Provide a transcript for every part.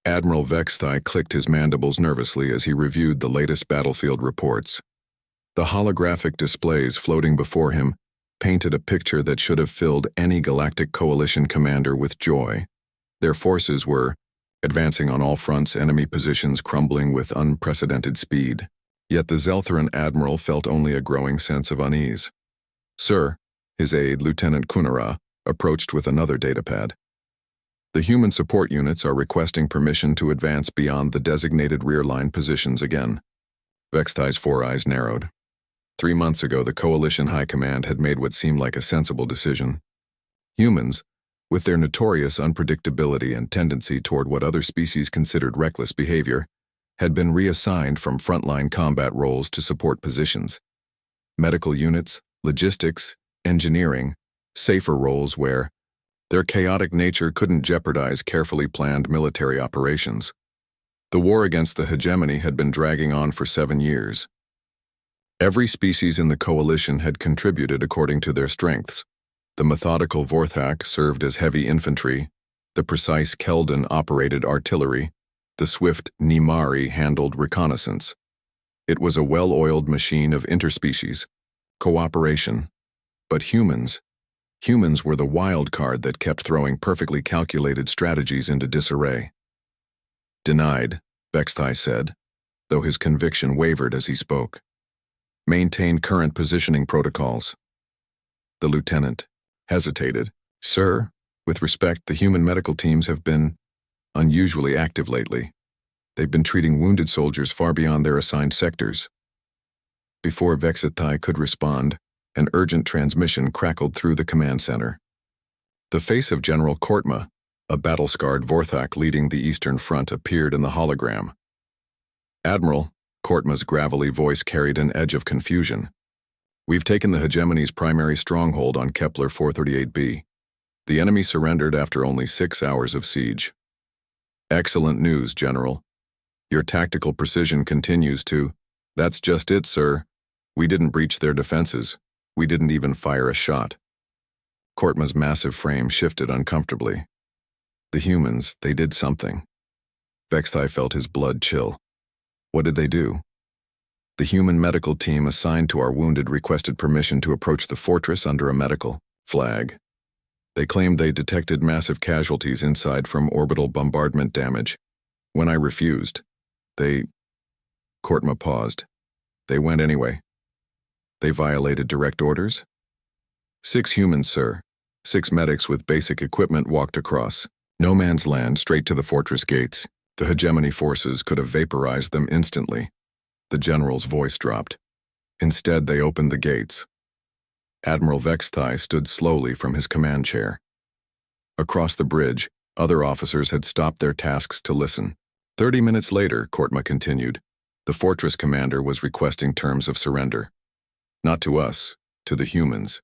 Admiral Vexthai clicked his mandibles nervously as he reviewed the latest battlefield reports. The holographic displays floating before him painted a picture that should have filled any Galactic Coalition commander with joy. Their forces were advancing on all fronts, enemy positions crumbling with unprecedented speed. Yet the Zeltheran admiral felt only a growing sense of unease. "Sir," his aide, Lieutenant Kunara, approached with another datapad. "The human support units are requesting permission to advance beyond the designated rear line positions again." Vexthai's four eyes narrowed. 3 months ago, the Coalition High Command had made what seemed like a sensible decision. Humans, with their notorious unpredictability and tendency toward what other species considered reckless behavior, had been reassigned from frontline combat roles to support positions. Medical units, logistics, engineering, safer roles where their chaotic nature couldn't jeopardize carefully planned military operations. The war against the hegemony had been dragging on for 7 years. Every species in the coalition had contributed according to their strengths. The methodical Vorthak served as heavy infantry, the precise Keldon operated artillery, the swift Nimari handled reconnaissance. It was a well-oiled machine of interspecies cooperation. But humans were the wild card that kept throwing perfectly calculated strategies into disarray. "Denied," Vexthai said, though his conviction wavered as he spoke. "Maintain current positioning protocols." The lieutenant hesitated. "Sir, with respect, the human medical teams have been unusually active lately. They've been treating wounded soldiers far beyond their assigned sectors." Before Vexthai could respond, an urgent transmission crackled through the command center. The face of General Kortma, a battle-scarred Vorthak leading the Eastern Front, appeared in the hologram. "Admiral," Kortma's gravelly voice carried an edge of confusion. "We've taken the hegemony's primary stronghold on Kepler 438b. The enemy surrendered after only 6 hours of siege." "Excellent news, General. Your tactical precision continues to—" "That's just it, sir. We didn't breach their defenses. We didn't even fire a shot." Kortma's massive frame shifted uncomfortably. The humans, they did something. Vexthai felt his blood chill. What did they do? "The human medical team assigned to our wounded requested permission to approach the fortress under a medical flag. They claimed they detected massive casualties inside from orbital bombardment damage. When I refused, they—" Kortma paused. "They went anyway." "They violated direct orders?" "6 humans, sir. 6 medics with basic equipment walked across no man's land straight to the fortress gates. The hegemony forces could have vaporized them instantly." The general's voice dropped. "Instead, they opened the gates." Admiral Vexthai stood slowly from his command chair. Across the bridge, other officers had stopped their tasks to listen. 30 minutes later, Kortma continued, the fortress commander was requesting terms of surrender. Not to us, to the humans.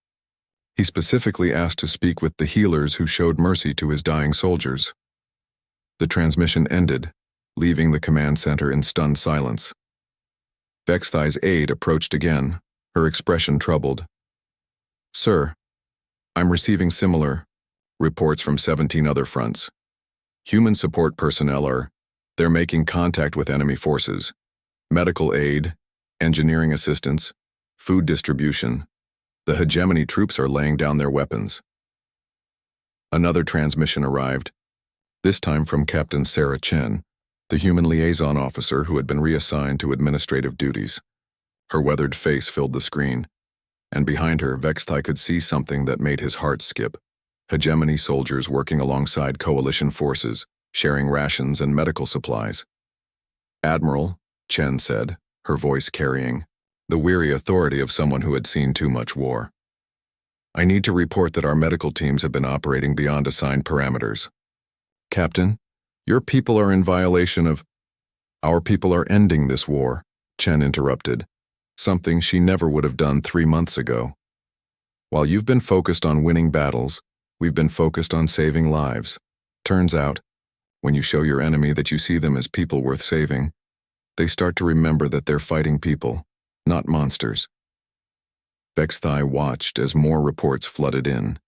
He specifically asked to speak with the healers who showed mercy to his dying soldiers. The transmission ended, leaving the command center in stunned silence. Vexthai's aide approached again, her expression troubled. "Sir, I'm receiving similar reports from 17 other fronts. Human support personnel they're making contact with enemy forces. Medical aid, engineering assistance, food distribution. The hegemony troops are laying down their weapons." Another transmission arrived, this time from Captain Sarah Chen, the human liaison officer who had been reassigned to administrative duties. Her weathered face filled the screen, and behind her, Vexthai could see something that made his heart skip. Hegemony soldiers working alongside coalition forces, sharing rations and medical supplies. "Admiral," Chen said, her voice carrying the weary authority of someone who had seen too much war. "I need to report that our medical teams have been operating beyond assigned parameters." "Captain, your people are in violation of—" "Our people are ending this war," Chen interrupted, something she never would have done 3 months ago. "While you've been focused on winning battles, we've been focused on saving lives. Turns out, when you show your enemy that you see them as people worth saving, they start to remember that they're fighting people, not monsters." Vexthai watched as more reports flooded in.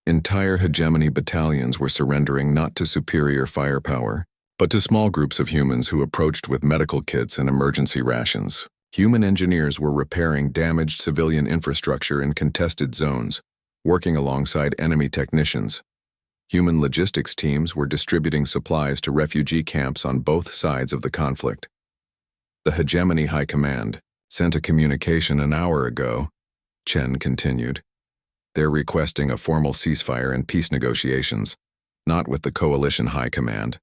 Entire hegemony battalions were surrendering not to superior firepower, but to small groups of humans who approached with medical kits and emergency rations. Human engineers were repairing damaged civilian infrastructure in contested zones, working alongside enemy technicians. Human logistics teams were distributing supplies to refugee camps on both sides of the conflict. The Hegemony High Command sent a communication an hour ago, Chen continued. They're requesting a formal ceasefire and peace negotiations, not with the Coalition High Command.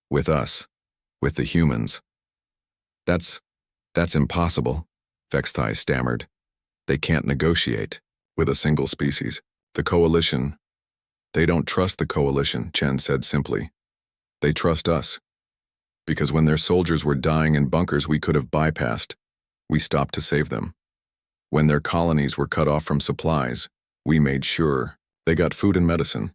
With us. With the humans. That's impossible, Vexthai stammered. They can't negotiate with a single species. The Coalition. They don't trust the Coalition, Chen said simply. They trust us. Because when their soldiers were dying in bunkers we could have bypassed, we stopped to save them. When their colonies were cut off from supplies, we made sure they got food and medicine.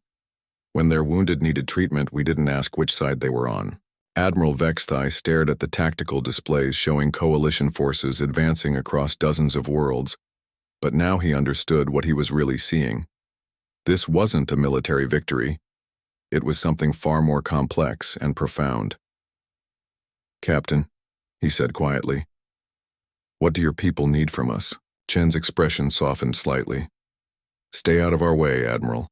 When their wounded needed treatment, we didn't ask which side they were on. Admiral Vexthai stared at the tactical displays showing coalition forces advancing across dozens of worlds, but now he understood what he was really seeing. This wasn't a military victory. It was something far more complex and profound. Captain, he said quietly, what do your people need from us? Chen's expression softened slightly. Stay out of our way, Admiral.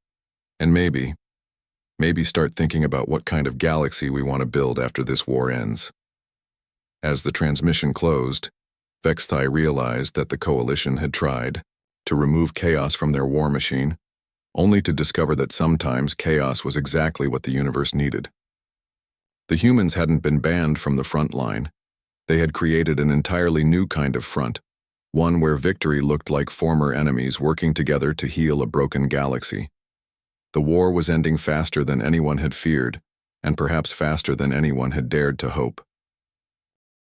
And maybe start thinking about what kind of galaxy we want to build after this war ends. As the transmission closed, Vexthai realized that the Coalition had tried to remove chaos from their war machine, only to discover that sometimes chaos was exactly what the universe needed. The humans hadn't been banned from the front line. They had created an entirely new kind of front, one where victory looked like former enemies working together to heal a broken galaxy. The war was ending faster than anyone had feared, and perhaps faster than anyone had dared to hope.